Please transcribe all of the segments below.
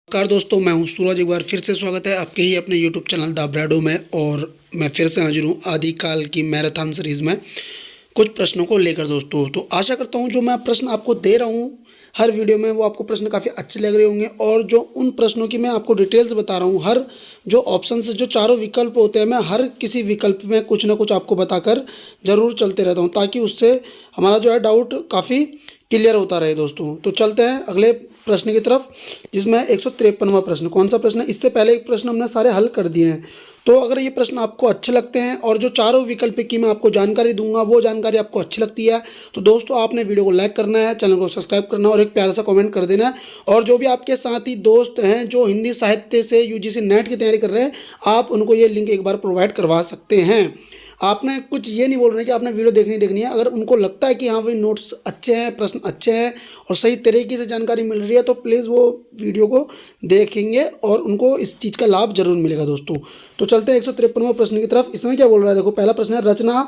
नमस्कार दोस्तों, मैं हूं सूरज। एक बार फिर से स्वागत है आपके ही अपने यूट्यूब चैनल द ब्रैडो में। और मैं फिर से हाजिर हूं आदिकाल की मैराथन सीरीज़ में कुछ प्रश्नों को लेकर दोस्तों। तो आशा करता हूं जो मैं प्रश्न आपको दे रहा हूं हर वीडियो में वो आपको प्रश्न काफ़ी अच्छे लग रहे होंगे। और जो उन प्रश्नों की मैं आपको डिटेल्स बता रहा हूं, हर जो ऑप्शन से जो चारों विकल्प होते हैं, मैं हर किसी विकल्प में कुछ ना कुछ आपको बताकर ज़रूर चलते रहता हूं, ताकि उससे हमारा जो है डाउट काफ़ी क्लियर होता रहे दोस्तों। तो चलते हैं अगले प्रश्न की तरफ, जिसमें 153वां प्रश्न। कौन सा प्रश्न है? इससे पहले एक प्रश्न हमने सारे हल कर दिए हैं। तो अगर ये प्रश्न आपको अच्छे लगते हैं और जो चारों विकल्प की मैं आपको जानकारी दूंगा वो जानकारी आपको अच्छी लगती है, तो दोस्तों आपने वीडियो को लाइक करना है, चैनल को सब्सक्राइब करना है और एक प्यारा सा कमेंट कर देना है। और जो भी आपके साथी दोस्त हैं जो हिंदी साहित्य से यूजीसी नेट की तैयारी कर रहे हैं, आप उनको ये लिंक एक बार प्रोवाइड करवा सकते हैं। आपने कुछ ये नहीं बोल रहे कि आपने वीडियो देखनी है। अगर उनको लगता है कि हाँ भाई नोट्स अच्छे हैं, प्रश्न अच्छे हैं और सही तरीके से जानकारी मिल रही है, तो प्लीज़ वो वीडियो को देखेंगे और उनको इस चीज़ का लाभ जरूर मिलेगा दोस्तों। तो चलते हैं 153वें प्रश्न की तरफ। इसमें क्या बोल रहा है, देखो पहला प्रश्न है, रचना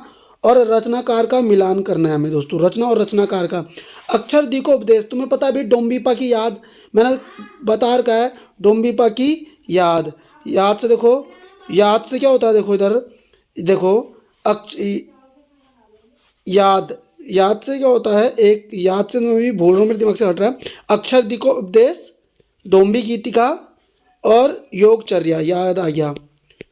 और रचनाकार का मिलान करना है हमें दोस्तों। रचना और रचनाकार का अक्षर दी को उपदेश। तुम्हें पता है भाई डोम्बीपा की याद, मैंने बता रखा है। डोम्बीपा की याद, याद से देखो, याद से क्या होता है, देखो इधर देखो, अक्ष याद, याद से क्या होता है, एक याद से मैं भी भूल रहा हूँ, मेरे दिमाग से हट रहा है। अक्षर दिको उपदेश, डोम्बी गीतिका और योगचर्या, याद आ गया।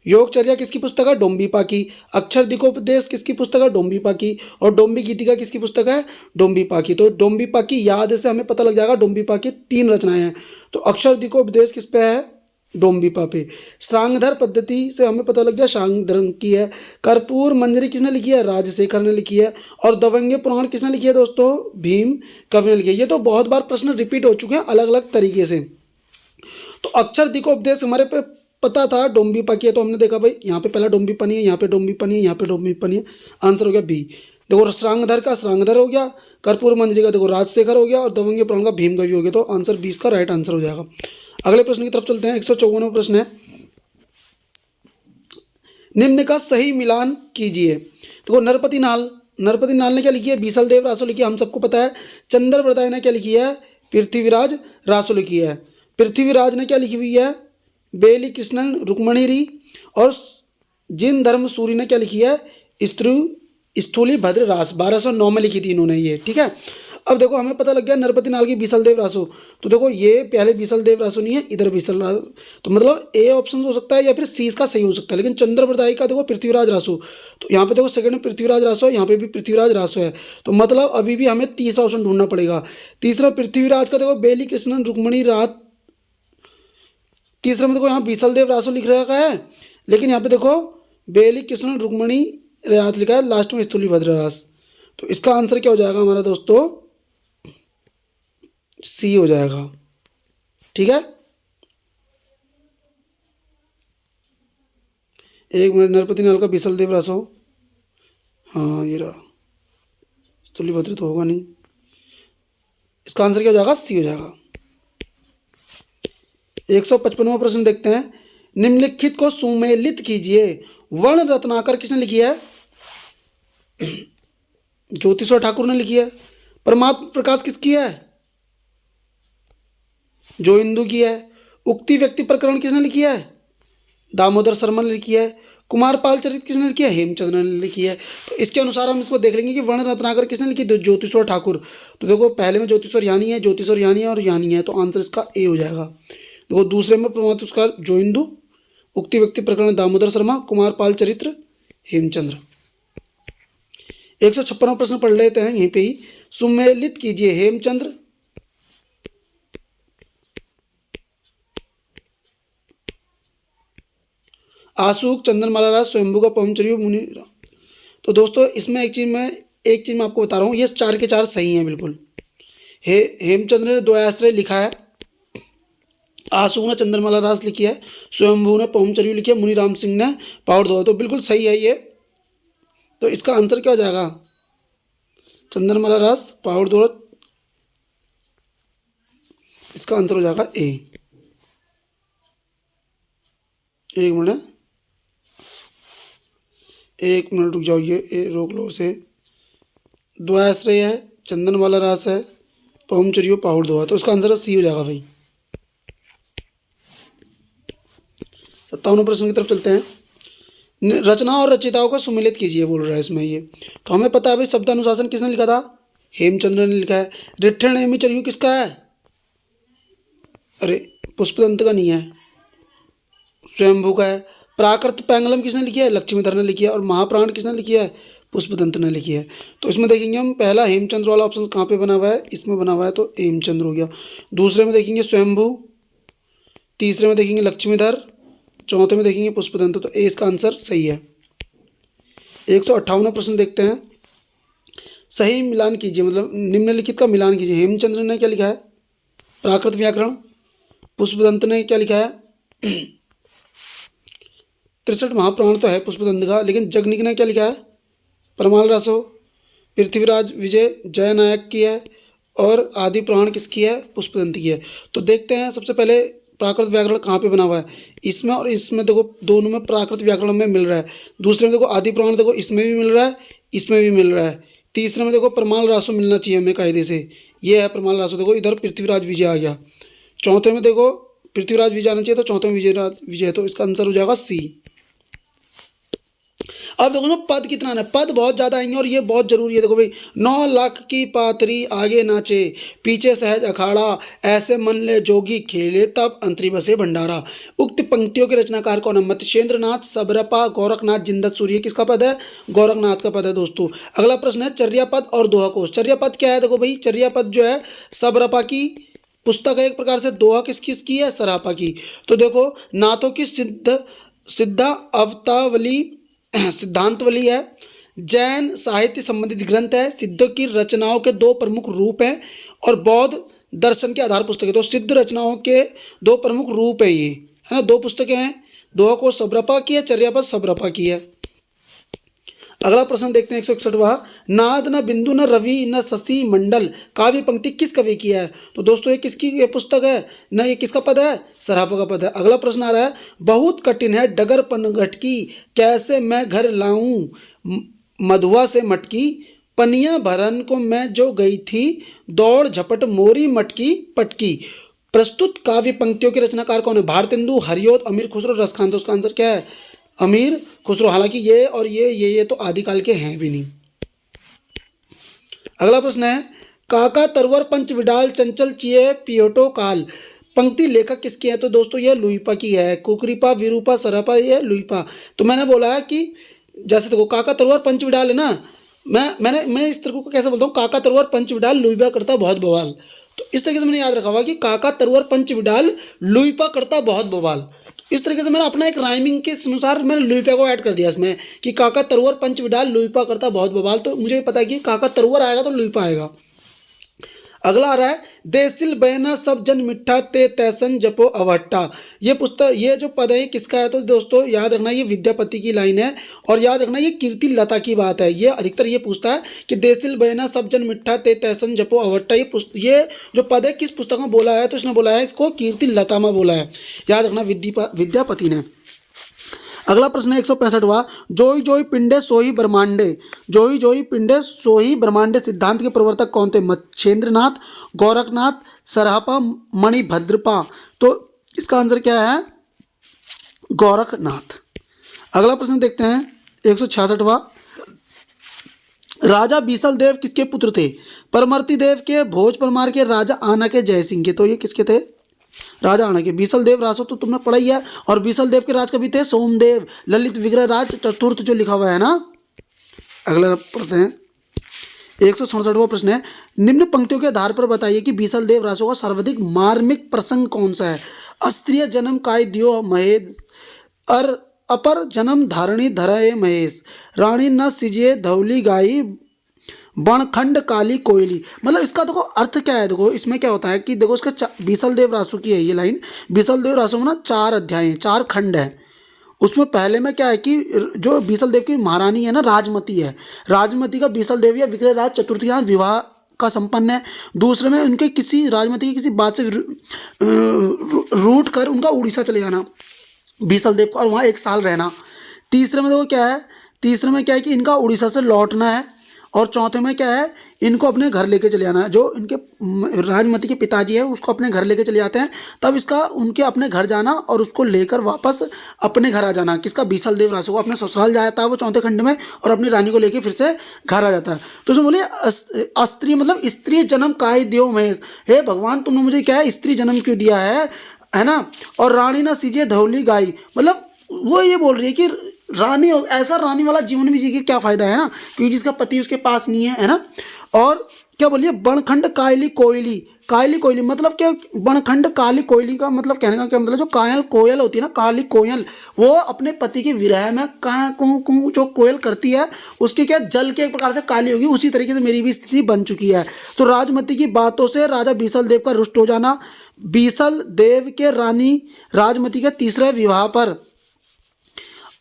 योगचर्या किसकी पुस्तक है? डोम्बीपा की। अक्षर दिकोपदेश किसकी पुस्तक है? डोम्बीपा की। और डोम्बी गीतिका किसकी पुस्तक है? डोम्बीपा की। तो डोम्बीपा की याद से हमें पता लग जाएगा डोम्बीपा की 3 रचनाएं हैं। तो अक्षर दिकोपदेश किस पे है? डोम्बीपा पे। श्रांगधर पद्धति से हमें पता लग गया श्रांगधर की है। कर्पूर मंजरी किसने लिखी है? राजशेखर ने लिखी है। और दवंगे पुराण किसने लिखी है दोस्तों? भीम कवि ने लिखी है। ये तो बहुत बार प्रश्न रिपीट हो चुके हैं अलग अलग तरीके से। तो अक्षर दिकोपदेश हमारे पे पता था डोम्बीपा की है, तो हमने देखा भाई यहाँ पे पहला डोम्बीपा नहीं है, यहाँ पे डोम्बीपा नहीं है, यहाँ पे डोम्बीपा नहीं है। आंसर हो गया बी। देखो श्रांगधर का श्रांगधर हो गया, कर्पूर मंजरी का देखो राजशेखर हो गया और दवंगे पुराण का भीम कवि हो गया। तो आंसर 20 का राइट आंसर हो जाएगा। अगले प्रश्न की तरफ चलते हैं। 154वां प्रश्न है, निम्न का सही मिलान कीजिए। देखो नरपति नाल, नरपति नाल ने क्या लिखी है? बीसल देव रासो लिखी है, हम सबको पता है। चंद्रप्रदाय ने क्या लिखी है? पृथ्वीराज रासो लिखी है। पृथ्वीराज ने क्या लिखी हुई है? बेली कृष्णन रुक्मणी री। और जिन धर्म सूरी ने क्या लिखी है? स्थूली भद्र रास, 1209 में लिखी थी इन्होंने ये, ठीक है। अब देखो हमें पता लग गया नरपति नाल की बीसल देव रासो। तो देखो ये पहले बीसल देव रासो नहीं है, इधर बीसल रासो, तो मतलब ए ऑप्शन हो सकता है या फिर सी इसका सही हो सकता है। लेकिन चंद्रप्रदाय का देखो पृथ्वीराज रासो, तो यहाँ पे देखो सेकंड में पृथ्वीराज रासो, यहाँ पे भी पृथ्वीराज रासो है। तो मतलब अभी भी हमें तीसरा ऑप्शन ढूंढना पड़ेगा। तीसरा पृथ्वीराज का देखो बेली कृष्णन रुक्मणी रात, तीसरे में देखो यहाँ बीसल देव रासो लिख रखा है, लेकिन यहाँ पे देखो बेली कृष्ण रुक्मणी रात लिखा है, लास्ट में स्थूली भद्र रास। तो इसका आंसर क्या हो जाएगा हमारा दोस्तों? सी हो जाएगा, ठीक है। एक मिनट, नरपति नाल का बीसल देव रासो, हाँ ये रहा, स्थूली भद्र तो होगा नहीं। इसका आंसर क्या हो जाएगा? सी हो जाएगा। 155वां प्रश्न देखते हैं, निम्नलिखित को सुमेलित कीजिए। वर्ण रत्नाकर किसने लिखी है? ज्योतिषवर ठाकुर ने लिखी है। परमात्मा प्रकाश किसकी है? जो इंदु की है। उक्ति व्यक्ति प्रकरण किसने लिखी है? दामोदर शर्मा ने लिखी है। कुमारपाल चरित किसने लिखी है? हेमचंद्र ने लिखी है। तो इसके अनुसार हम इसको देख लेंगे कि वर्ण रत्नाकर किसने लिखी? ज्योतिषवर ठाकुर। तो देखो पहले में ज्योतिषवर यानी है, ज्योतिषवर यानी है और यानी है, तो आंसर इसका ए हो जाएगा। देखो दूसरे में प्रमात्मा पुरस्कार जो इंदु, उक्ति व्यक्ति प्रकरण दामोदर शर्मा, कुमारपाल चरित्र हेमचंद्र। 156वां प्रश्न पढ़ लेते हैं यहीं पे ही। सुमेलित कीजिए। हेमचंद्र, आशुक, चंद्रमाला राज, स्वयंभू का पवनचर्यु, मुनि। तो दोस्तों इसमें एक चीज मैं आपको बता रहा हूँ, ये 4 के 4 सही हैं बिल्कुल। हेमचंद्र ने दो आश्रय लिखा है, आशुक ने चंद्रमाला रास लिखी है, स्वयंभू ने पवनचर्यु लिखी है, मुनि राम सिंह ने पावर दो, तो बिल्कुल सही है ये। तो इसका आंसर क्या हो जाएगा? चंद्रमाला रास पावर दो, इसका आंसर हो जाएगा ए। एक मिनट रुक जाओ, ये रोक लो उसे। द्वयाश्रय है, चंदनमाला रास है, पवनचर्यु पाहुड़ दो है, तो उसका आंसर सी हो जाएगा भाई। 57वें प्रश्न की तरफ चलते हैं। रचना और रचयिताओं को सुमेलित कीजिए बोल रहा है इसमें ये। तो हमें पता है भाई शब्दानुशासन किसने लिखा था, हेमचंद्र ने लिखा है। रिट्ठण नेमि चरयू किसका है, अरे पुष्पदंत का नहीं है, स्वयंभू का है। प्राकृत पैंगलम किसने लिखी है, लक्ष्मीधर ने लिखी है। और महाप्राण किसने लिखी है, पुष्पदंत ने लिखी है। तो इसमें देखेंगे हम पहला हेमचंद्र वाला ऑप्शन कहाँ पे बना हुआ है, इसमें बना हुआ है, तो हेमचंद्र हो गया। दूसरे में देखेंगे स्वयंभू, तीसरे में देखेंगे लक्ष्मीधर, चौथे में देखेंगे पुष्पदंत। तो ए इसका आंसर सही है। 158वां प्रश्न देखते हैं। सही मिलान कीजिए, मतलब निम्नलिखित का मिलान कीजिए। हेमचंद्र ने क्या लिखा है, प्राकृत व्याकरण। पुष्पदंत ने क्या लिखा है 63 महाप्राण तो है पुष्पदंत का, लेकिन जगनिक ने क्या लिखा है, परमाल रासो। पृथ्वीराज विजय जयनायक की है और आदि प्राण किसकी है, पुष्पदंत की है। तो देखते हैं सबसे पहले प्राकृत व्याकरण कहाँ पे बना हुआ है, इसमें और इसमें। देखो दोनों में प्राकृत व्याकरण में मिल रहा है। दूसरे में देखो आदि प्राण, देखो इसमें भी मिल रहा है, इसमें भी मिल रहा है। तीसरे में देखो परमाल रासो मिलना चाहिए हमें कायदे से, ये है परमाल रासो। देखो इधर पृथ्वीराज विजय आ गया। चौथे में देखो पृथ्वीराज विजय आना चाहिए, तो चौथे में विजय, तो इसका आंसर हो जाएगा सी। अब देखो ना पद कितना है, पद बहुत ज़्यादा आएंगे और ये बहुत जरूरी है। देखो भाई, 9 लाख की पाथरी आगे नाचे, पीछे सहज अखाड़ा, ऐसे मन ले जोगी खेले तब अंतरी बसे भंडारा। उक्त पंक्तियों के रचनाकार कौन है, मत्स्येंद्र नाथ, सबरपा, गोरखनाथ, जिंदत सूर्य। किसका पद है, गोरखनाथ का पद है दोस्तों। अगला प्रश्न है चर्या पद और दोहा कोश। चर्या पद क्या है, देखो भाई चर्या पद जो है सबरपा की पुस्तक है एक प्रकार से। दोहा किसकी है, सरापा की। तो देखो नाथों की सिद्धा अवतावली सिद्धांतवली है, जैन साहित्य संबंधित ग्रंथ है, सिद्धों की रचनाओं के 2 प्रमुख रूप हैं और बौद्ध दर्शन के आधार पुस्तक है। तो सिद्ध रचनाओं के 2 प्रमुख रूप है ये, है ना, 2 पुस्तकें हैं। दोहा को सबरपा की है, चर्यापद सबरपा की है। अगला प्रश्न देखते हैं 161वां। नाद न बिंदु न रवि न शशि मंडल काव्य पंक्ति किस कवि की है। तो दोस्तों ये किसकी ये पुस्तक है ना, ये किसका पद है, सरापा का पद है। अगला प्रश्न आ रहा है, बहुत कठिन है डगर पनघट की, कैसे मैं घर लाऊं मधुआ से मटकी, पनिया भरन को मैं जो गई थी, दौड़ झपट मोरी मटकी पटकी। प्रस्तुत काव्य पंक्तियों के रचनाकार कौन है, भारतेंदु, हरिओद, अमीर खुसरो, रसखान। तो उसका आंसर क्या है, अमीर खुसरो। हालांकि ये और ये तो आदिकाल के हैं भी नहीं। अगला प्रश्न है, काका तरवर पंच विडाल चंचल चिये पियोटो काल। पंक्ति लेखक किसकी है, तो दोस्तों ये लुइपा की है। कुकरीपा, विरूपा, सरापा, ये लुइपा। तो मैंने बोला है कि जैसे देखो काका तरवर पंच विडाल है ना, मैं इस तरह को कैसे बोलता हूँ, काका तरवर पंच विडाल लुइपा करता बहुत बवाल। तो इस तरीके से मैंने याद रखा हुआ कि काका तरवर पंच विडाल लुइपा करता बहुत बवाल। इस तरीके से मैंने अपना एक राइमिंग के अनुसार मैंने लुइपा को ऐड कर दिया इसमें कि काका तरवर पंच विडाल लुइपा करता बहुत बवाल। तो मुझे पता है कि काका तरवर आएगा तो लुइपा आएगा। अगला आ रहा है, देसिल बहना सब जन मिठा ते तैसन जपो अवट्टा। ये पुस्तक, ये जो पद है किसका है, तो दोस्तों याद रखना ये विद्यापति की लाइन है। और याद रखना ये कीर्ति लता की बात है। ये अधिकतर ये पूछता है कि देसिल बहना सब जन मिठा ते तैसन जपो अवट्टा, ये जो पद है किस पुस्तक में बोला है, तो इसने बोला है इसको कीर्ति लता में बोला है। याद रखना विद्यापति ने। अगला प्रश्न है 165वां। जोई जोई पिंडे सोही ब्रह्मांडे, जोई जोई पिंडे सोही ब्रह्मांडे सिद्धांत के प्रवर्तक कौन थे, मच्छेंद्रनाथ, गोरखनाथ, सरापा, मणिभद्रपा। तो इसका आंसर क्या है, गोरखनाथ। अगला प्रश्न देखते हैं 166वां। राजा बीसल देव किसके पुत्र थे, परमर्ती देव के, भोज परमार के, राजा आना के, जय सिंह के। तो ये किसके थे, राजा आना के। बीसल देव रासो तो तुमने पढ़ा ही है। और बीसल देव के राज कवि थे सोमदेव, ललित विग्रह राज चतुर्थ जो लिखा हुआ है ना। अगला पढ़ते हैं 167वां प्रश्न है, निम्न पंक्तियों के आधार पर बताइए कि बीसल देव रासो का सर्वाधिक मार्मिक प्रसंग कौन सा है। अस्त्रीय जन्म काय दियो महेश, अपर जन्म धारणी धरय महेश, रानी न सिजे धौली गाई, बनखंड काली कोयली। मतलब इसका देखो अर्थ क्या है, देखो इसमें क्या होता है कि देखो इसका बीसल देव रासो की है ये लाइन। बीसल देव रासो में ना 4 अध्याय हैं, 4 खंड है। उसमें पहले में क्या है कि जो बीसल देव की महारानी है ना राजमती है, राजमती का बीसल देव या विग्रह राज चतुर्थी यहाँ विवाह का संपन्न है। दूसरे में उनके किसी राजमती की किसी बात से रूठ कर उनका उड़ीसा चले जाना बीसल देव को, और वहाँ 1 साल रहना। तीसरे में देखो क्या है, तीसरे में क्या है कि इनका उड़ीसा से लौटना है। और चौथे में क्या है, इनको अपने घर लेके चले आना है। जो इनके राजमती के पिताजी है उसको अपने घर लेके चले जाते हैं, तब इसका उनके अपने घर जाना और उसको लेकर वापस अपने घर आ जाना, किसका, बीसल देव रासो को अपने ससुराल जाता है वो चौथे खंड में, और अपनी रानी को लेके फिर से घर आ जाता है। तो उसमें बोलिए अस्त्री मतलब स्त्री जन्म काय देव महेश, हे भगवान तुमने मुझे क्या है स्त्री जन्म क्यों दिया है ना। और रानी ना सीजे धौली गाय, मतलब वो ये बोल रही है कि रानी, ऐसा रानी वाला जीवन भी जी के क्या फायदा है ना, क्योंकि जिसका पति उसके पास नहीं है ना। और क्या बोलिए बनखंड कायली कोयली, कायली कोयली मतलब क्या, बनखंड काली कोयली का मतलब कहने का क्या मतलब, जो कायल कोयल होती है ना, काली कोयल, वो अपने पति के विरह में कहाँ कूँ कूँ जो कोयल करती है उसकी क्या जल के एक प्रकार से काली होगी, उसी तरीके से मेरी भी स्थिति बन चुकी है। तो राजमती की बातों से राजा बीसल देव का रुष्ट हो जाना, बीसल देव के रानी राजमती के तीसरे विवाह पर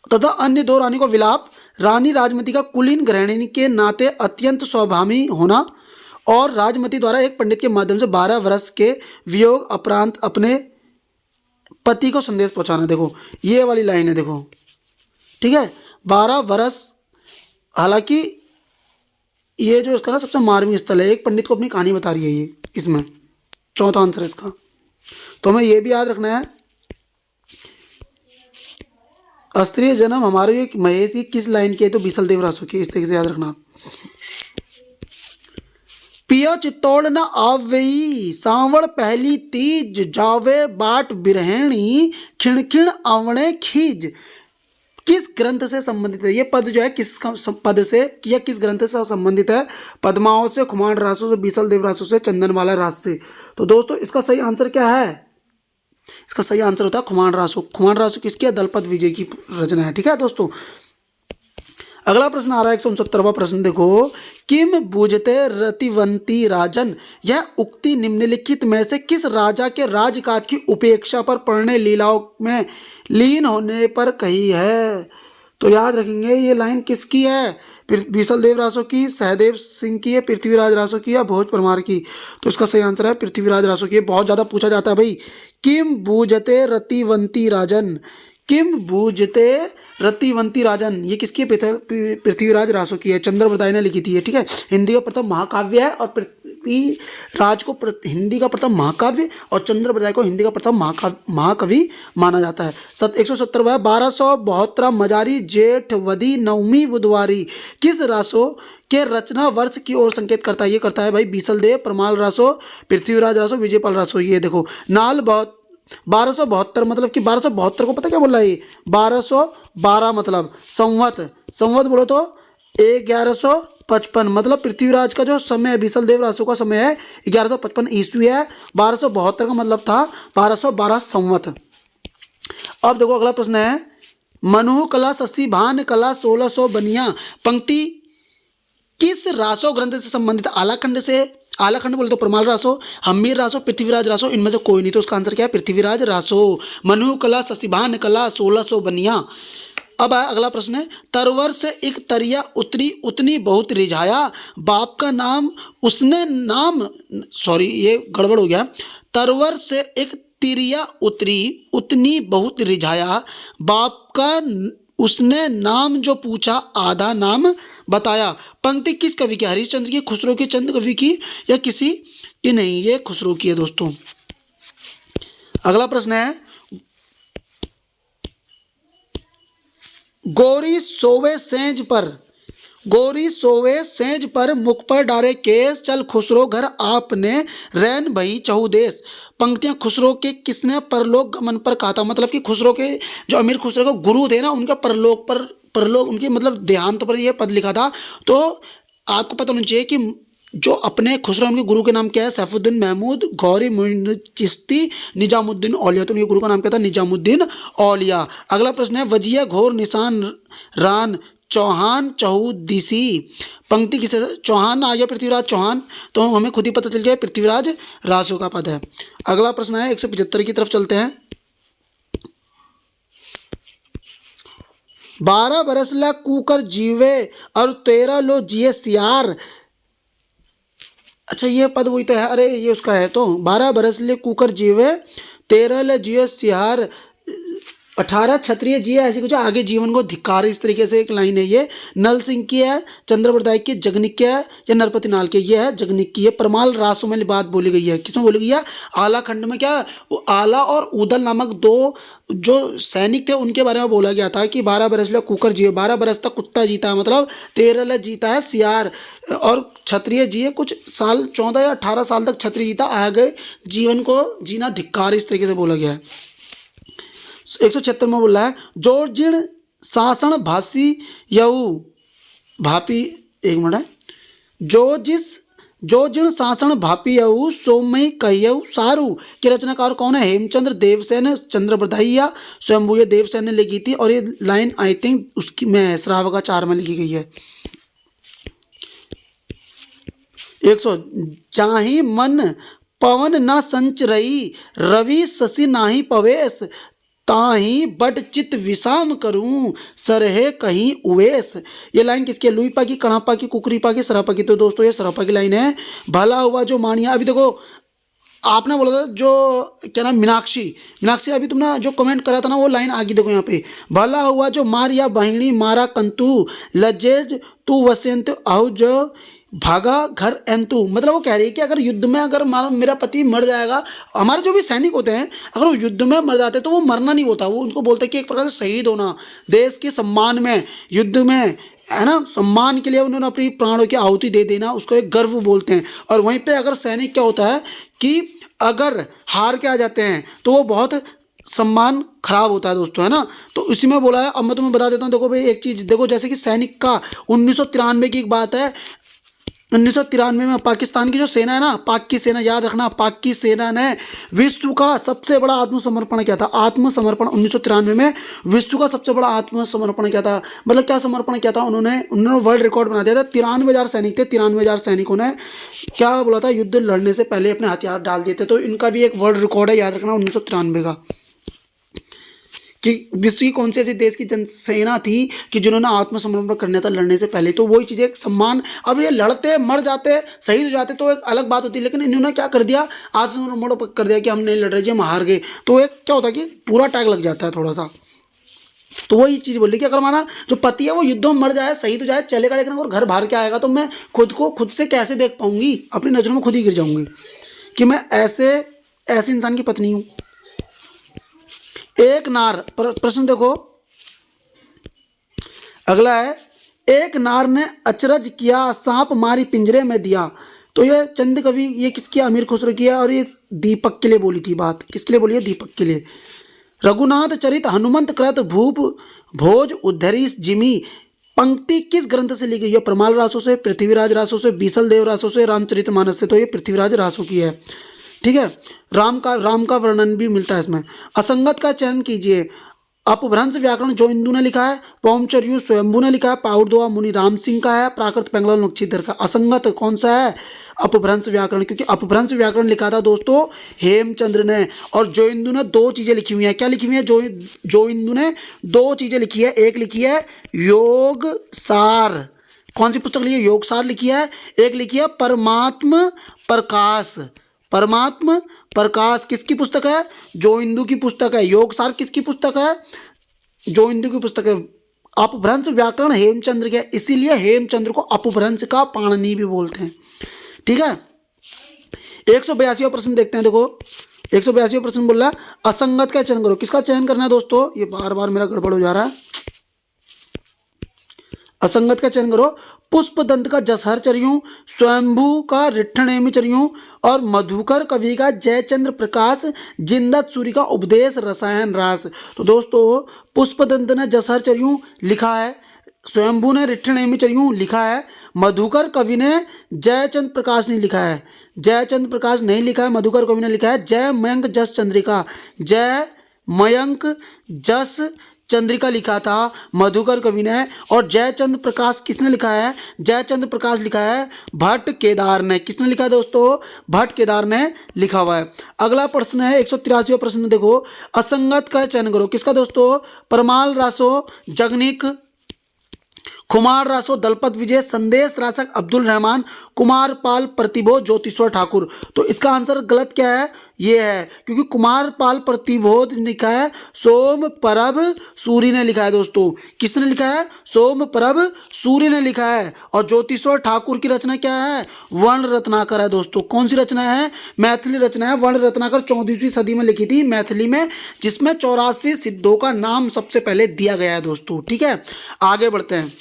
तथा अन्य दो रानी को विलाप, रानी राजमती का कुलीन गृहिणी के नाते अत्यंत सौभामी होना, और राजमती द्वारा एक पंडित के माध्यम से 12 वर्ष के वियोग उपरांत अपने पति को संदेश पहुंचाना। देखो ये वाली लाइन है, देखो ठीक है, 12 वर्ष, हालांकि ये जो इसका ना सबसे मार्मिक स्थल है, एक पंडित को अपनी कहानी बता रही है ये, इसमें चौथा आंसर है इसका। तो हमें ये भी याद रखना है, अस्त्रीय जन्म हमारे महेश की किस लाइन की है, तो बीसल देव रासो की, इस तरीके से याद रखना। पिया चित्तौड़ न आवई सांवड़ पहली तीज, जावे बाट बिरहणी खिण खिण आवणे खीज, किस ग्रंथ से संबंधित है ये पद, जो है किस पद से या किस ग्रंथ से संबंधित है, पद्माओं से, खुमाण रासों से, बीसल देव रासों से, चंदनवाला रास से। तो दोस्तों इसका सही आंसर क्या है, इसका सही आंसर होता है खुमाण रासो। खुमाण रासो किसकी है, दलपत विजय की रचना है। ठीक है दोस्तों, अगला प्रश्न आ रहा है 169वां प्रश्न, देखो, किम बूझते रतिवंती राजन, यह उक्ति निम्नलिखित में से किस राजा के राजकाज की उपेक्षा पर पढ़ने लीलाओं में लीन होने पर कही है। तो याद रखेंगे ये लाइन किसकी है, बीसल देव रासो की, सहदेव सिंह की है, पृथ्वीराज रासो की या भोज परमार की। तो इसका सही आंसर है पृथ्वीराज रासो की। बहुत ज़्यादा पूछा जाता है भाई, किम बूझते रतिवंती राजन, किम बूझते रतिवंती राजन, ये किसकी, पृथ्वीराज रासो की है, चंद्रप्रदाय ने लिखी थी ये। ठीक है, हिंदी का प्रथम महाकाव्य है, और पृथ्वीराज को हिंदी का प्रथम महाकाव्य और चंद्रप्रदाय को हिंदी का प्रथम महाकवि माना जाता है। 170वां 1272 मजारी जेठ वदी नवमी बुधवारी, किस रासो के रचना वर्ष की ओर संकेत करता है, ये करता है भाई बीसल देव, परमाल रासो, पृथ्वीराज रासो, विजयपाल रासो। ये देखो नाल 1272 मतलब कि 1272 को पता क्या बोल रहा है, 1212 मतलब संवत, संवत बोलो तो 1155 मतलब पृथ्वीराज का जो समय है, बीसल देव रासो का समय है 1155 ईस्वी है, 1272 का मतलब था 1212 संवत। अब देखो अगला प्रश्न है, मनु कला शशि भान कला 1600 बनिया, पंक्ति किस रासो ग्रंथ से संबंधित, आलाखंड से, आलाखंड बोले तो परमाल रासो, हम्मीर रासो, पृथ्वीराज रासो, इनमें से कोई नहीं। तो उसका आंसर क्या है, पृथ्वीराज रासो। मनु कला शशिभान कला 1600 बनिया। अब आया अगला प्रश्न है, तरवर से एक तरिया उतरी उतनी बहुत रिझाया, बाप का नाम उसने नाम, सॉरी ये गड़बड़ हो गया, तरवर से एक तिरिया उतरी उतनी बहुत रिझाया, बाप का उसने नाम जो पूछा आधा नाम बताया। पंक्ति किस कवि की, हरिश्चंद्र की, खुसरो की, चंद कवि की या किसी की, नहीं ये खुसरो की है दोस्तों। अगला प्रश्न है, गोरी सोवे सेंज पर, गोरी सोवे सेंज पर मुख पर डारे केस, चल खुसरो घर आपने रैन भई चहुदेश। पंक्तियां खुसरो के किसने परलोक गमन पर कहा था, मतलब कि खुसरो के जो अमीर खुसरो के गुरु थे ना, उनका परलोक उनकी मतलब देहांत पर यह पद लिखा था। तो आपको पता होना चाहिए कि जो अपने खुसरो उनके गुरु के नाम क्या है, सैफुद्दीन महमूद गौरी मुइन चिश्ती निजामुद्दीन औलिया। तो उनके गुरु का नाम क्या था, निजामुद्दीन औलिया। अगला प्रश्न है, वजिया घोर निशान रान चौहान चहुदिसी, पंक्ति किसे, चौहान आ गया पृथ्वीराज चौहान, तो हमें खुद ही पता चल गया पृथ्वीराज रासो का पद है। अगला प्रश्न है 175 की तरफ चलते हैं, 12 बरस ला कूकर जीवे और 13 लो जिए सियार। अच्छा ये पद वही तो है, अरे ये उसका है, तो 12 बरस ले कूकर जीवे 13 ले जिए सियार, 18 क्षत्रिय जी ऐसे कुछ आगे जीवन को धिक्कार, इस तरीके से एक लाइन है ये। नल सिंह की है, चंद्रप्रदाय की, जगनिक की है या नरपति नाल की, ये है जगनिक की है। परमाल रासों में बात बोली गई है, किसमें बोली गई है? आला खंड में। क्या वो आला और उदल नामक दो जो सैनिक थे उनके बारे में बोला गया था कि 12 बरस ले कुकर जिए, 12 बरस तक कुत्ता जीता है, मतलब 13 ले जीता है सियार, और क्षत्रिय जिए कुछ साल, 14 या 18 साल तक क्षत्रिय जीता, आगे जीवन को जीना धिक्कार, इस तरीके से बोला गया है। 176 में बोला है जो जिण शासन भासी यऊ भापी, एक मिनट है, जो जिण शासन भापी यऊ सोमई कहियऊ सारू के रचनाकार कौन है? हेमचंद्र देवसेन, चंद्रप्रदाई या स्वयंभू, ये देवसेन ने लिखी थी, और ये लाइन आई थिंक उसकी में श्रावकाचार में लिखी गई है। 100 जाहि मन पवन न संच रही, रवि शशि नाही पवेश, ताही बट चित विषाम करूं, सरहे कहीं उवेश। ये लाइन किसकी है? लुईपा की, कणापा की, कुकरीपा की, सरापा की। तो दोस्तों ये सरापा की लाइन है। भला हुआ जो मानिया, अभी देखो आपने बोला था जो क्या नाम, मीनाक्षी अभी तुमने जो कमेंट करा था ना वो लाइन आगे देखो यहाँ पे, भला हुआ जो मारिया बहिणी मारा कंतु, लजेज तू वसंत आहु जो भागा घर एंतु। मतलब वो कह रही है कि अगर युद्ध में अगर मेरा पति मर जाएगा, हमारे जो भी सैनिक होते हैं अगर वो युद्ध में मर जाते हैं तो वो मरना नहीं होता, वो उनको बोलते हैं कि एक प्रकार से शहीद होना, देश के सम्मान में, युद्ध में, है ना, सम्मान के लिए उन्होंने अपनी प्राणों की आहुति दे देना, उसको एक गर्व बोलते हैं। और वहीं पे अगर सैनिक क्या होता है कि अगर हार के आ जाते हैं तो वो बहुत सम्मान खराब होता है दोस्तों, है ना। तो इसी में बोला है। अब मैं तुम्हें बता देता हूँ, देखो भाई एक चीज़ देखो, जैसे कि सैनिक का 1993 की एक बात है, 1993 में पाकिस्तान की जो सेना है ना, पाक की सेना, याद रखना, पाक की सेना ने विश्व का सबसे बड़ा आत्मसमर्पण किया था। आत्मसमर्पण 1993 में विश्व का सबसे बड़ा आत्मसमर्पण किया था। मतलब क्या समर्पण किया था उन्होंने वर्ल्ड रिकॉर्ड बना दिया था। 93,000 सैनिक थे, 93,000 सैनिकों ने क्या बोला था, युद्ध लड़ने से पहले अपने हथियार डाल दिए थे। तो इनका भी एक वर्ल्ड रिकॉर्ड है, याद रखना, 1993 का, कि विश्व की कौन सी ऐसी देश की जनसेना थी कि जिन्होंने आत्मसमर्पण करना था लड़ने से पहले। तो वही चीज़ एक सम्मान। अब ये लड़ते मर जाते शहीद हो जाते तो एक अलग बात होती है, लेकिन इन्होंने क्या कर दिया, आत्मसमर्पण कर दिया कि हम नहीं लड़ रहे जी, हम हार गए। तो एक क्या होता है कि पूरा टैग लग जाता है थोड़ा सा। तो वही चीज़ बोली कि अगर हमारा जो पति है वो युद्धों में मर जाए, शहीद हो जाए, चलेगा, लेकिन अगर घर बाहर के आएगा तो मैं खुद को खुद से कैसे देख पाऊंगी, अपनी नज़रों में खुद ही गिर जाऊंगी कि मैं ऐसे इंसान की पत्नी हूँ। एक नार, प्रश्न देखो अगला है, एक नार ने अचरज किया, सांप मारी पिंजरे में दिया। तो ये चंद कवि, ये किसकी, अमीर खुसरो की है, और ये दीपक के लिए बोली थी बात। किसके लिए बोली है? दीपक के लिए। रघुनाथ चरित हनुमंत कृत भूप भोज उद्धरीश जिमी, पंक्ति किस ग्रंथ से ली गई है? प्रमाल रासों से, पृथ्वीराज रासों से, बीसल देव रासों से, रामचरितमानस से। तो ये पृथ्वीराज रासों की है, ठीक है। राम का वर्णन भी मिलता है इसमें। असंगत का चयन कीजिए। अपभ्रंश व्याकरण जो इंदु ने लिखा है, पौमचर्यु स्वयंभू ने लिखा है, पाउडदोआ मुनि राम सिंह का है, प्राकृत पेंगला नक्षीधर का। असंगत कौन सा है? अपभ्रंश व्याकरण, क्योंकि अपभ्रंश व्याकरण लिखा था दोस्तों हेमचंद्र ने। और जो इंदु ने दो चीज़ें लिखी हुई हैं। क्या लिखी हुई है? जो इंदु ने दो चीज़ें लिखी है। एक लिखी है योग सार, कौन सी पुस्तक लिखी है? योग सार लिखी है। एक लिखी है परमात्म प्रकाश। परमात्म प्रकाश किसकी पुस्तक है? जो इंदु की पुस्तक है। योगसार किसकी पुस्तक है? जो इंदु की पुस्तक है। अपभ्रंश व्याकरण हेमचंद्र के, इसीलिए हेमचंद्र को अपभ्रंश का पाणिनि भी बोलते हैं, ठीक है। 182वां प्रश्न देखते हैं। देखो 182वां प्रश्न बोल रहा है असंगत का चयन करो। किसका चयन करना है दोस्तों? ये बार बार मेरा गड़बड़ हो जा रहा है। असंगत का चयन करो। पुष्पदंत का जसहर चरियों, स्वयंभू का रिट्ठनेमि चरियों, और मधुकर कवि का जयचंद्र प्रकाश जिंदत सूरी का उपदेश रसायन रास। तो दोस्तों पुष्पदंत ने जसहर चरियों लिखा है, स्वयंभू ने रिट्ठनेमि चरियों लिखा है, मधुकर कवि ने जयचंद्र प्रकाश ने लिखा है। जयचंद्र प्रकाश नहीं लिखा है, मधुकर कवि ने लिखा है। जय मयंक जस चंद्रिका, जय मयंक जस चंद्रिका लिखा था मधुकर कवि ने। और जयचंद्र प्रकाश किसने लिखा है? जयचंद्र प्रकाश लिखा है भट्ट केदार ने। किसने लिखा है दोस्तों? भट्ट केदार ने लिखा हुआ है। अगला प्रश्न है 183वां प्रश्न। देखो असंगत का चयन करो। किसका दोस्तों? परमाल रासो जगनिक, कुमार रासो दलपत विजय, संदेश रासक अब्दुल रहमान, कुमार पाल प्रतिभो ज्योतिश्वर ठाकुर। तो इसका आंसर गलत क्या है? ये है, क्योंकि कुमारपाल प्रतिबोध लिखा है सोम परब सूरी ने लिखा है दोस्तों। किसने लिखा है? सोम परब सूरी ने लिखा है। और ज्योतिश्वर ठाकुर की रचना क्या है? वर्ण रत्नाकर है दोस्तों। कौन सी रचना है? मैथिली रचना है। वर्ण रत्नाकर 14वीं सदी में लिखी थी मैथिली में, जिसमें 84 सिद्धों का नाम सबसे पहले दिया गया है दोस्तों। ठीक है, आगे बढ़ते हैं।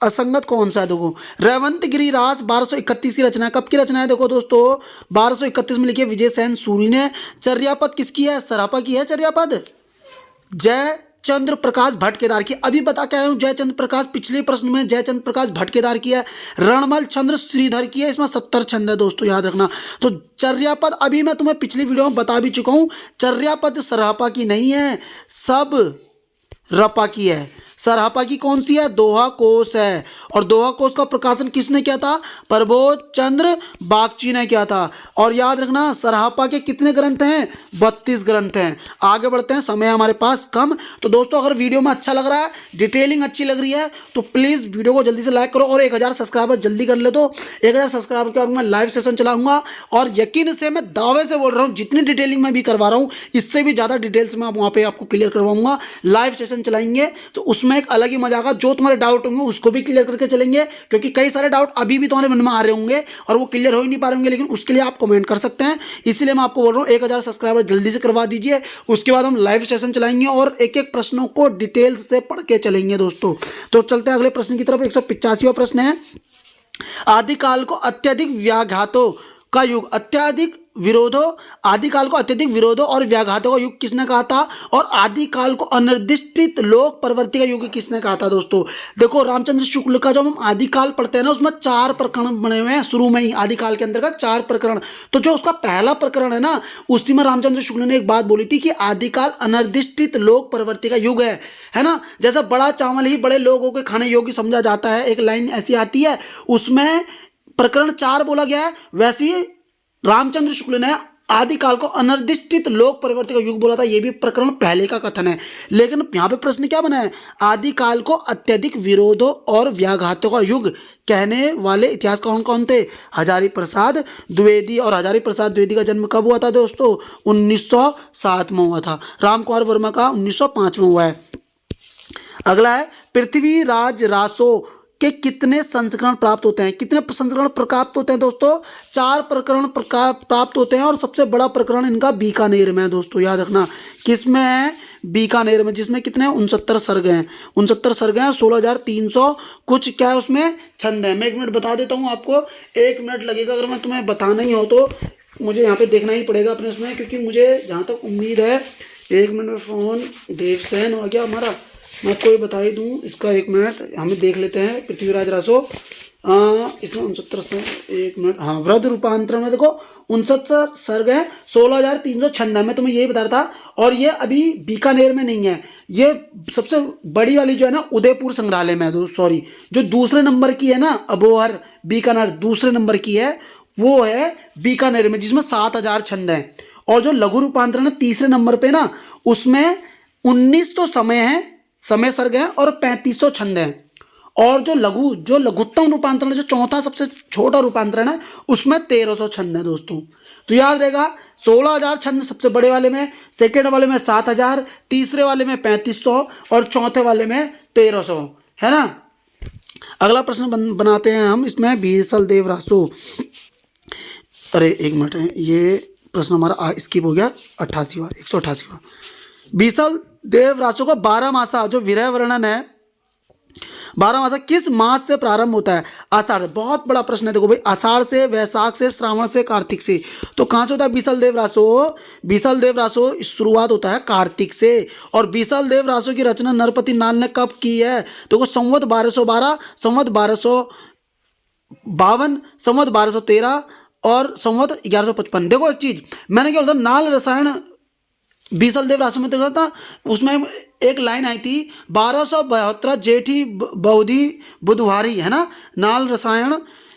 असंगत कौन सा है? देखो, रेवंत गिरिराज 1231 की रचना है। कब की रचना है? देखो दोस्तों, 1231 में लिखी है विजय सेन सूरी ने। चर्यापद किसकी है? सरापा की है चर्यापद। जय चंद्र प्रकाश भट्ट केदार की। अभी बता के आया हूं जयचंद्र प्रकाश, पिछले प्रश्न में जयचंद्र प्रकाश भट्ट केदार की है। रणमल चंद्र श्रीधर की है। इसमें 70 छंद है दोस्तों, याद रखना। तो चर्यापद अभी मैं तुम्हें पिछली वीडियो में बता भी चुका हूं, चर्यापद सरापा की नहीं है, सब रपा की है। सरापा की कौन सी है? दोहा कोश है। और दोहा कोश का प्रकाशन किसने किया था? प्रबोध चंद्र बागची ने किया था। और याद रखना, सरापा के कितने ग्रंथ हैं? 32 ग्रंथ हैं। आगे बढ़ते हैं, समय हमारे पास कम। तो दोस्तों, अगर वीडियो में अच्छा लग रहा है, डिटेलिंग अच्छी लग रही है, तो प्लीज़ वीडियो को जल्दी से लाइक करो और 1000 सब्सक्राइबर जल्दी कर ले। तो 1000 सब्सक्राइबर के बाद मैं लाइव सेशन चलाऊंगा। और यकीन से मैं दावे से बोल रहा हूँ, जितनी डिटेलिंग मैं भी करवा रहा हूँ, इससे भी ज़्यादा डिटेल्स मैं वहाँ पर आपको क्लियर करवाऊंगा। लाइव सेशन चलाएंगे तो उसमें एक अलग ही मजा आएगा। जो तुम्हारे डाउट होंगे उसको भी क्लियर करके चलेंगे, क्योंकि कई सारे डाउट अभी भी तुम्हारे मन में आ रहे होंगे और वो क्लियर हो ही नहीं पा रहे होंगे, लेकिन उसके लिए आप कमेंट कर सकते हैं। इसीलिए मैं आपको बोल रहा हूँ 1000 सब्सक्राइबर जल्दी से करवा दीजिए। उसके बाद हम लाइव सेशन चलाएंगे और एक एक प्रश्नों को डिटेल से पढ़ के चलेंगे दोस्तों। तो चलते हैं अगले प्रश्न की तरफ। 185वां प्रश्न है, आदिकाल को अत्यधिक व्याघातों का युग, आदिकाल को अत्यधिक विरोधों और व्याघातों का युग किसने कहा था? और आदिकाल को अनिर्दिष्ट लोक प्रवृत्ति का युग किसने कहा था दोस्तों? देखो, रामचंद्र शुक्ल का जो हम आदिकाल पढ़ते हैं ना, उसमें 4 प्रकरण बने हुए हैं शुरू में ही। आदिकाल के अंतर्गत 4 प्रकरण। तो जो उसका पहला प्रकरण है ना, उसी में रामचंद्र शुक्ल ने एक बात बोली थी कि आदिकाल अनिर्दिष्ट लोक प्रवृत्ति का युग है ना। जैसा बड़ा चावल ही बड़े लोगों के खाने योग्य समझा जाता है, एक लाइन ऐसी आती है, उसमें प्रकरण 4 बोला गया है। वैसे ही रामचंद्र शुक्ल ने आदिकाल को अनिर्दिष्ट लोक प्रवृत्ति का युग बोला था। यह भी प्रकरण पहले का कथन है। लेकिन यहाँ पे प्रश्न क्या बना है? आदिकाल को अत्यधिक विरोधों और व्याघातों का युग कहने वाले इतिहास कौन कौन थे? हजारी प्रसाद द्विवेदी। और हजारी प्रसाद द्विवेदी का जन्म कब हुआ था दोस्तों? 1907 में हुआ था। रामकुमार वर्मा का 1905 में हुआ है। अगला है, पृथ्वीराज रासो के कितने संस्करण प्राप्त होते हैं? कितने संस्करण प्राप्त होते हैं दोस्तों? 4 प्रकरण प्राप्त होते हैं। और सबसे बड़ा प्रकरण इनका बीकानेर में है दोस्तों, याद रखना। किसमें है? बीकानेर में, जिसमें कितने 69 सर्ग हैं। 69 सर्ग हैं, 16,300 कुछ क्या है उसमें छंद है। मैं 1 मिनट बता देता हूँ आपको, 1 मिनट लगेगा। अगर मैं तुम्हें बताना ही हो तो मुझे यहाँ पे देखना ही पड़ेगा अपने उसमें, क्योंकि मुझे जहाँ तक उम्मीद है 1 मिनट में फ़ोन देवसेन हो गया हमारा, मैं आपको ये बता ही दूँ। इसका 1 मिनट हमें देख लेते हैं। पृथ्वीराज रासो, इसमें 69 से 1 मिनट, हाँ, वृद्ध रूपांतरण में देखो 69 सर्ग है, 16,300 छंद है। मैं तुम्हें यही बता रहा था। और ये अभी बीकानेर में नहीं है, ये सबसे बड़ी वाली जो है ना, उदयपुर संग्रहालय में है। सॉरी, जो दूसरे नंबर की है ना, अबोहर बीकानेर दूसरे नंबर की है, वो है बीकानेर में, जिसमें 7,000 छंद हैं। और जो लघु रूपांतरण है तीसरे नंबर पे ना, उसमें 19 तो समय सर्ग है और 3500 छंद हैं। और जो लघुत्तम रूपांतरण, जो चौथा सबसे छोटा रूपांतरण है, उसमें 1300 छंद है दोस्तों। तो याद रहेगा, 16,000 छंद सबसे बड़े वाले में, सेकेंड वाले में 7,000, तीसरे वाले में 3500 और चौथे वाले में 1300, है ना। अगला प्रश्न बनाते हैं हम। इसमें बीसल देव रासो, अरे 1 मिनट है, ये प्रश्न हमारा स्किप हो गया। 188वां बीसल देव रासो का 12 मासा जो विरह वर्णन है, 12 मासा किस मास से प्रारंभ होता है? आषाढ़। बहुत बड़ा प्रश्न है। देखो भाई, आषाढ़ से, वैशाख से, श्रावण से, कार्तिक से। तो कहाँ से होता है बीसल देव रासो? बीसल देव रासो शुरुआत होता है कार्तिक से। और बीसल देव रासो की रचना नरपति नाल ने कब की है? देखो, संवत 1212, संवत 1252, संवत 1213 और संवत 1155। देखो, एक चीज मैंने क्या बोला था, नाल रसायन बीसल देव रासो में देखा था, उसमें एक लाइन आई थी 1272 जेठी बौधी बुधवारी, है ना, नाल रसायन,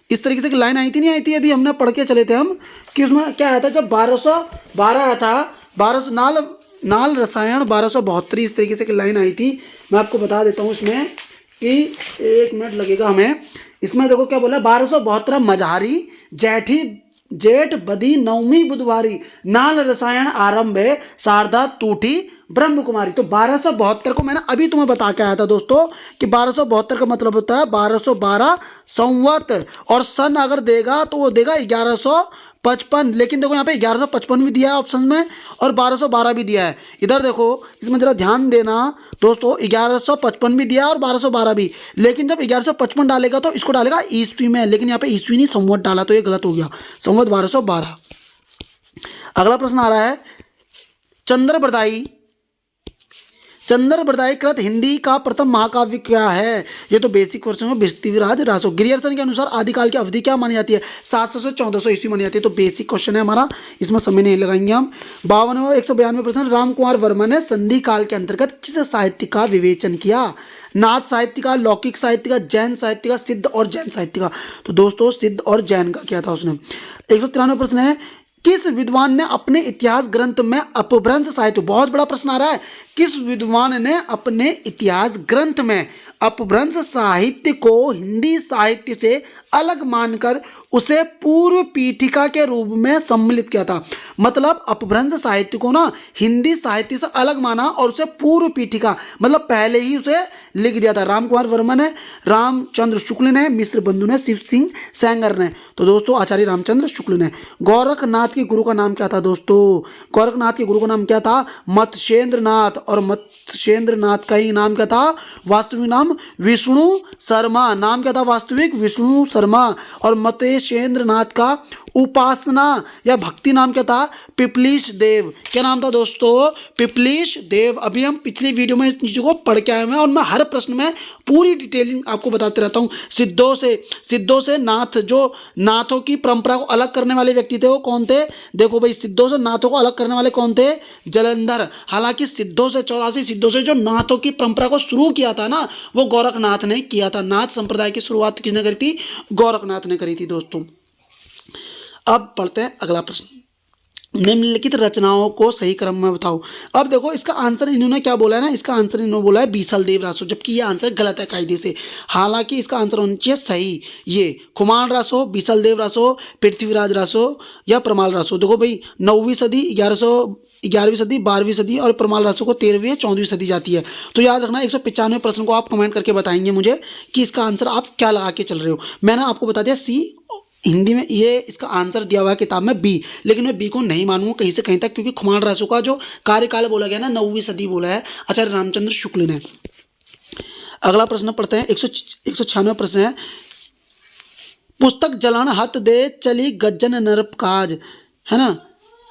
इस तरीके से एक लाइन आई थी, नहीं आई थी? अभी हमने पढ़ के चले थे हम कि उसमें क्या आया था, जब 1212 आया था, 1200 नाल रसायन 1272, इस तरीके से एक लाइन आई थी। मैं आपको बता देता हूँ इसमें कि 1 मिनट लगेगा हमें। इसमें देखो क्या बोला, 1272 मझारी जेठी जेठ बदी नवमी बुधवारी, नाल रसायन आरंभे, शारदा टूटी ब्रह्म कुमारी। तो 1272 को मैंने अभी तुम्हें बता के आया था दोस्तों कि 1272 का मतलब होता है 1212 संवत, और सन अगर देगा तो वो देगा 1155। लेकिन देखो यहाँ पे 1155 भी दिया है ऑप्शन में और 1212 भी दिया है। इधर देखो, इसमें जरा ध्यान देना दोस्तों, 1155 भी दिया है और 1212 भी। लेकिन जब 1155 डालेगा तो इसको डालेगा ईस्वी में, लेकिन यहाँ पे ईस्वी नहीं संवत डाला, तो ये गलत हो गया, संवत 1212। अगला प्रश्न आ रहा है, चंद्रबरदाई कृत हिंदी का प्रथम महाकाव्य क्या है? ये तो बेसिक क्वेश्चन है। पृथ्वीराज रासो। गिरियर्सन के अनुसार आदिकाल की अवधि क्या मानी जाती है? 700 से 1400 ईस्वी मानी जाती है। तो बेसिक क्वेश्चन है हमारा, इसमें समय नहीं लगाएंगे हम। 52वां 192 प्रश्न, राम कुमार वर्मा ने संधि काल के अंतर्गत किस साहित्य का विवेचन किया? नाथ साहित्य का, लौकिक साहित्य का, जैन साहित्य का, सिद्ध और जैन साहित्य का। तो दोस्तों सिद्ध और जैन का किया था उसने। 193 प्रश्न है, किस विद्वान ने अपने इतिहास ग्रंथ में अपभ्रंश साहित्य, बहुत बड़ा प्रश्न आ रहा है, किस विद्वान ने अपने इतिहास ग्रंथ में अपभ्रंश साहित्य को हिंदी साहित्य से अलग मानकर उसे पूर्व पीठिका के रूप में सम्मिलित किया था? मतलब अपभ्रंश साहित्य को ना हिंदी साहित्य से अलग माना और उसे पूर्व पीठिका, मतलब पहले ही उसे लिख दिया था। राम कुमार वर्मा ने, रामचंद्र शुक्ल ने, मिश्र बंधु ने, शिव सिंह सेंगर ने। तो दोस्तों आचार्य रामचंद्र शुक्ल ने। गोरखनाथ के गुरु का नाम क्या था दोस्तों? गोरखनाथ के गुरु का नाम क्या था? मत्स्येंद्र नाथ। और मत्स्येंद्र नाथ का ही नाम क्या था? वास्तविक नाम विष्णु शर्मा। नाम क्या था वास्तविक? विष्णु शर्मा। और मत्स्येंद्र नाथ का उपासना या भक्ति नाम क्या था? पिपलीश देव। क्या नाम था दोस्तों? पिपलीश देव। अभी हम पिछली वीडियो में इस चीज़ों को पढ़ के आए हैं और मैं हर प्रश्न में पूरी डिटेलिंग आपको बताते रहता हूँ। सिद्धों से नाथ, जो नाथों की परंपरा को अलग करने वाले व्यक्ति थे वो कौन थे? देखो भाई, सिद्धों से नाथों को अलग करने वाले कौन थे? जलंधर। हालांकि सिद्धों से 84 सिद्धों से जो नाथों की परंपरा को शुरू किया था ना, वो गोरखनाथ ने किया था। नाथ संप्रदाय की शुरुआत किसने करी थी? गोरखनाथ ने करी थी दोस्तों। अब पढ़ते हैं अगला प्रश्न, निम्नलिखित रचनाओं को सही क्रम में बताओ। अब देखो इसका आंसर इन्होंने क्या बोला है ना, इसका आंसर इन्होंने बोला है बीसल देव रासो, जबकि ये आंसर गलत है कायदे से। हालांकि इसका आंसर होना चाहिए सही, ये खुमान रासो, बीसल देव रासो, पृथ्वीराज रासो या परमाल रासो। देखो भाई 9वीं सदी, 11वीं सदी, 12वीं सदी और परमाल रासो को 13वीं या 14वीं सदी जाती है। तो याद रखना 195 प्रश्न को आप कमेंट करके बताएंगे मुझे कि इसका आंसर आप क्या लगा के चल रहे हो। मैंने आपको बता दिया सी हिंदी में, ये इसका आंसर दिया हुआ है किताब में बी, लेकिन मैं बी को नहीं मानूंगा कहीं से कहीं तक, क्योंकि खुमान रासो का जो कार्यकाल बोला गया ना 9वीं सदी बोला है आचार्य रामचंद्र शुक्ल ने। अगला प्रश्न पढ़ते हैं, 196 प्रश्न है, पुस्तक जलहण हत दे चली गज्जन नरप काज, है ना।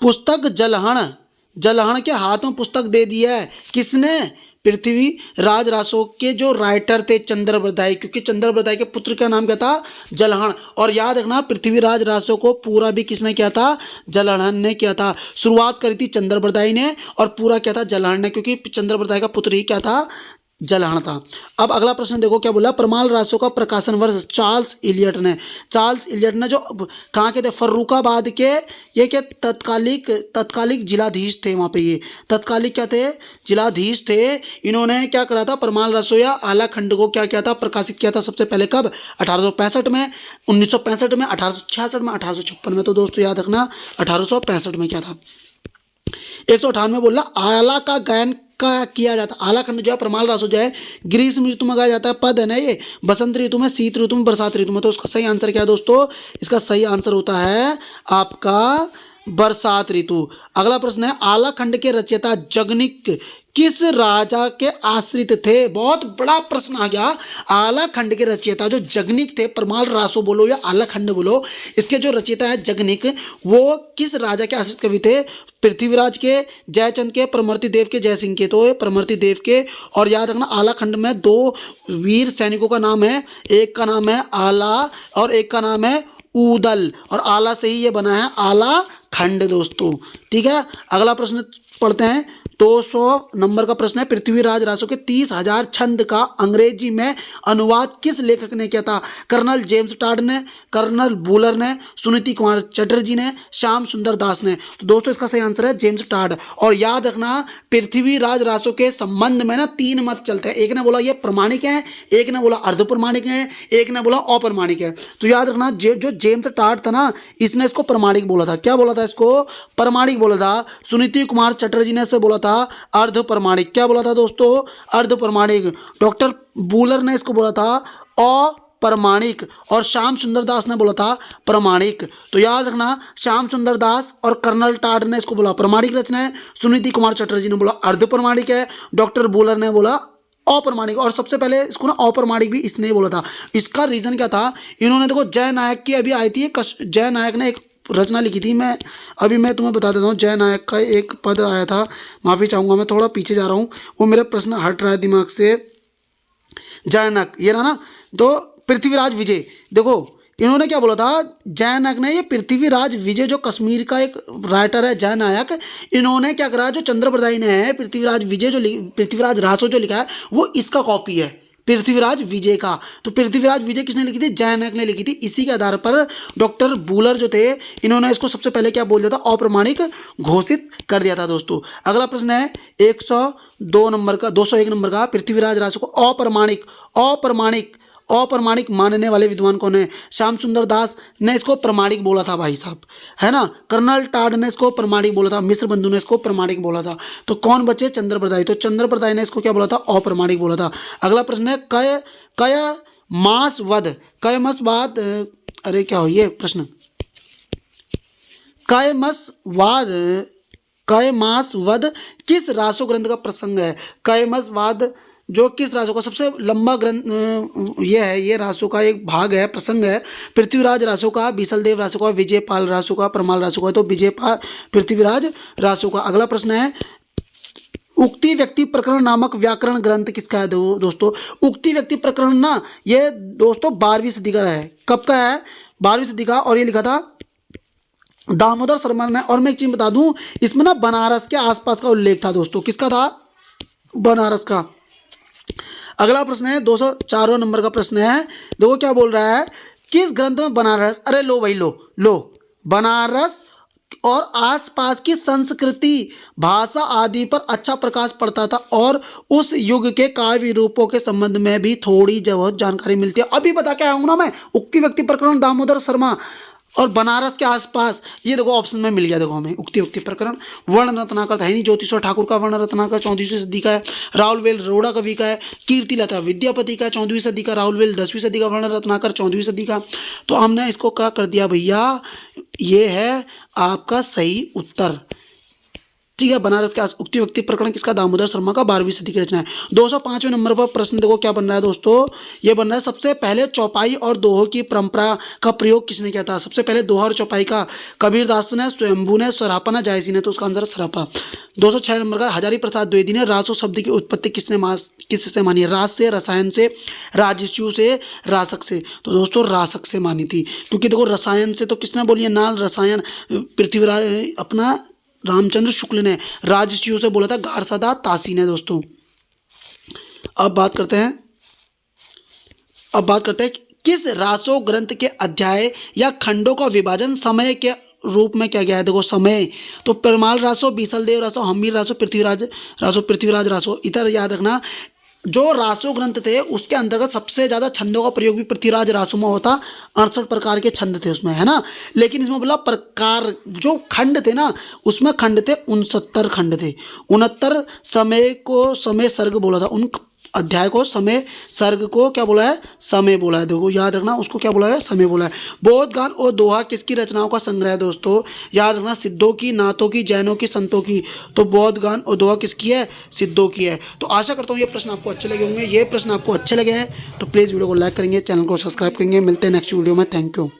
पुस्तक जलहण के हाथ में पुस्तक दे दी है किसने? पृथ्वीराज रासो के जो राइटर थे चंद्रबरदाई, क्योंकि चंद्रबरदाई के पुत्र का नाम क्या था? जलहण। और याद रखना पृथ्वीराज रासो को पूरा भी किसने किया था? जलहण ने किया था। शुरुआत करी थी चंद्रबरदाई ने और पूरा क्या था? जलहण ने, क्योंकि चंद्रबरदाई का पुत्र ही क्या था? जलहण था। अब अगला प्रश्न देखो क्या बोला, परमाल रासो का प्रकाशन वर्ष चार्ल्स इलियट ने जो कहाँ के थे? फर्रुखाबाद के, ये क्या तत्कालिक जिलाधीश थे वहाँ पे। ये तत्कालिक क्या थे? जिलाधीश थे। इन्होंने क्या करा था? परमाल रासो या आला खंड को क्या किया था? प्रकाशित किया था सबसे पहले कब? 1865 में, 1965 में, 1866 में, 1856 में। तो दोस्तों याद रखना 1865 में क्या था। 198 बोला आला का गायन का किया जाता। आला खंड जो है परमाल रासो जो है ग्रीष्म ऋतु में गाया जाता है। पद है ना ये, बसंत ऋतु में, शीत ऋतु में, बरसात ऋतु में। तो उसका सही आंसर क्या है दोस्तों? इसका सही आंसर होता है आपका बरसात ऋतु। अगला प्रश्न है, आला खंड के रचयिता जगनिक किस राजा के आश्रित थे? बहुत बड़ा प्रश्न आ गया। आला खंड के रचयिता जो जगनिक थे, परमाल रासो बोलो या आला खंड बोलो, इसके जो रचयिता है जगनिक, वो किस राजा के आश्रित कवि थे? पृथ्वीराज के, जयचंद के, परमर्ती देव के, जयसिंह के। तो परमर्ती देव के। और याद रखना आला खंड में 2 वीर सैनिकों का नाम है, एक का नाम है आला और एक का नाम है ऊदल, और आला से ही ये बना है आला खंड दोस्तों। ठीक है, अगला प्रश्न पढ़ते हैं, 200 नंबर का प्रश्न है, पृथ्वीराज रासो के 30,000 छंद का अंग्रेजी में अनुवाद किस लेखक ने किया था? कर्नल जेम्स टाड ने, कर्नल बूलर ने, सुनीति कुमार चटर्जी ने, श्याम सुंदर दास ने। तो दोस्तों इसका सही आंसर है जेम्स टाड। और याद रखना पृथ्वीराज रासो के संबंध में ना 3 मत चलते हैं। एक ने बोला ये प्रमाणिक है, एक ने बोला अर्ध प्रमाणिक है, एक ने बोला अप्रमाणिक है। तो याद रखना जो जेम्स टाड था ना, इसने इसको प्रमाणिक बोला था। क्या बोला था? इसको प्रमाणिक बोला था। सुनीति कुमार चटर्जी ने इसे बोला था अर्ध प्रमाणिक। क्या बोला था दोस्तों? अर्ध प्रमाणिक। डॉक्टर बूलर ने इसको बोला था अप्रमाणिक और श्याम सुंदर दास ने बोला था प्रमाणिक। तो याद रखना श्याम सुंदर दास और कर्नल टाड ने इसको बोला प्रमाणिक रचना है, सुनीति कुमार चटर्जी ने बोला अर्ध प्रमाणिक है, डॉक्टर बूलर ने बोला अप्रमाणिक। और सबसे पहले इसको ना अप्रमाणिक भी इसने ही बोला था। इसका रीजन क्या था? इन्होंने देखो जय नायक की अभी आई थी, जय नायक ने एक रचना लिखी थी। मैं तुम्हें बता देता हूँ। जय नायक का एक पद आया था, माफ़ी चाहूँगा मैं थोड़ा पीछे जा रहा हूँ, वो मेरा प्रश्न हट रहा है दिमाग से। जय नायक ये ना तो पृथ्वीराज विजय, देखो इन्होंने क्या बोला था? जय नायक ने, ये पृथ्वीराज विजय जो कश्मीर का एक राइटर है जय नायक, इन्होंने क्या करा, जो चंद्रप्रदाई ने है पृथ्वीराज विजय जो पृथ्वीराज रासो जो लिखा है वो इसका कॉपी है पृथ्वीराज विजय का। तो पृथ्वीराज विजय किसने लिखी थी? जय नायक ने लिखी थी। इसी के आधार पर डॉक्टर बूलर जो थे इन्होंने इसको सबसे पहले क्या बोल दिया था? अप्रमाणिक घोषित कर दिया था। दोस्तों अगला प्रश्न है 102 नंबर का, 201 नंबर का, पृथ्वीराज रासो को अप्रमाणिक मानने वाले विद्वान कौन है? श्याम सुंदर दास ने इसको प्रमाणिक बोला था भाई साहब, है ना। कर्नल टाड ने इसको प्रमाणिक बोला था, मिश्र बंधु ने इसको प्रमाणिक बोला था। तो कौन बचे? चंद्रप्रदाई। तो चंद्रप्रदाई ने इसको क्या बोला था? अप्रमाणिक बोला था। अगला प्रश्न है कयमासवध, अरे क्या हो ये प्रश्न? कयमासवध किस रासो ग्रंथ का प्रसंग है? कयमासवध जो किस रासो का सबसे लंबा ग्रंथ ये है, ये रासो का एक भाग है, प्रसंग है। पृथ्वीराज रासो का, बीसलदेव रासो का, विजयपाल रासो का, परमाल रासो का। तो पृथ्वीराज रासो का। अगला प्रश्न है उक्ति व्यक्ति प्रकरण नामक व्याकरण ग्रंथ किसका है? दोस्तों उक्ति व्यक्ति प्रकरण ना ये दोस्तों 12वीं सदी का है। कब का है? 12वीं सदी का। और ये लिखा था दामोदर शर्मा ने। और मैं एक चीज बता दूं, इसमें ना बनारस के आसपास का उल्लेख था दोस्तों। किसका था? बनारस का। अगला प्रश्न है 204 नंबर का प्रश्न है। देखो क्या बोल रहा है, किस ग्रंथ में बनारस, अरे लो भाई लो बनारस और आसपास की संस्कृति, भाषा आदि पर अच्छा प्रकाश पड़ता था और उस युग के काव्य रूपों के संबंध में भी थोड़ी बहुत जानकारी मिलती है। अभी बता के आया हूँ ना मैं, उक्ति व्यक्ति प्रकरण दामोदर शर्मा और बनारस के आसपास। ये देखो ऑप्शन में मिल गया, देखो हमें उक्ति व्यक्ति प्रकरण। वर्ण रत्नाकर है नहीं, ज्योतिषवर ठाकुर का वर्ण रत्नाकर 14वीं सदी का है, राहुल वेल रोड़ा कवि का है, कीर्तिलता विद्यापति का 14वीं सदी का, राहुल वेल 10वीं सदी का, वर्ण रत्नाकर 14वीं सदी का। तो हमने इसको क्या कर दिया भैया, ये है आपका सही उत्तर। ठीक है, बनारस के उक्ति व्यक्ति प्रकरण किसका? दामोदर शर्मा का, 12वीं सदी की रचना है। 205वें नंबर पर प्रश्न देखो क्या बन रहा है दोस्तों, ये बन रहा है सबसे पहले चौपाई और दोहों की परंपरा का प्रयोग किसने किया था? सबसे पहले दोहा और चौपाई का कबीरदास ने, स्वयंभू ने, सरापा ने, जायसी ने। तो उसका आंसर सरापा। 206 नंबर का हजारी प्रसाद द्विवेदी ने रासो शब्द की उत्पत्ति किससे मानी है? रास से, रसायन से, राजस्यु से, रासक से। तो दोस्तों रासक से मानी थी, क्योंकि देखो रसायन से तो किसने बोली है? नाल रसायन पृथ्वीराज अपना रामचंद्र शुक्ल ने, राजस्यु से बोला था गारसादा तासी ने। दोस्तों अब बात करते हैं किस रासो ग्रंथ के अध्याय या खंडों का विभाजन समय के रूप में किया गया है? देखो समय, तो परमाल रासो, बीसलदेव रासो, हम्मीर रासो, पृथ्वीराज रासो। इधर याद रखना जो रासो ग्रंथ थे उसके अंतर्गत सबसे ज़्यादा छंदों का प्रयोग भी पृथ्वीराज रासो में होता। 68 प्रकार के छंद थे उसमें, है ना। लेकिन इसमें बोला प्रकार, जो खंड थे ना उसमें खंड थे 69 खंड थे। 69 समय को समय सर्ग बोला था, उन अध्याय को समय सर्ग को क्या बोला है? समय बोला है। देखो याद रखना उसको क्या बोला है? समय बोला है। बोध गान और दोहा किसकी रचनाओं का संग्रह है? दोस्तों याद रखना सिद्धों की, नाथों की, जैनों की, संतों की। तो बोध गान और दोहा किसकी है? सिद्धों की है। तो आशा करता हूँ ये प्रश्न आपको अच्छे लगे होंगे। ये प्रश्न आपको अच्छे लगे हैं तो प्लीज़ वीडियो को लाइक करेंगे, चैनल को सब्सक्राइब करेंगे। मिलते हैं नेक्स्ट वीडियो में। Thank you.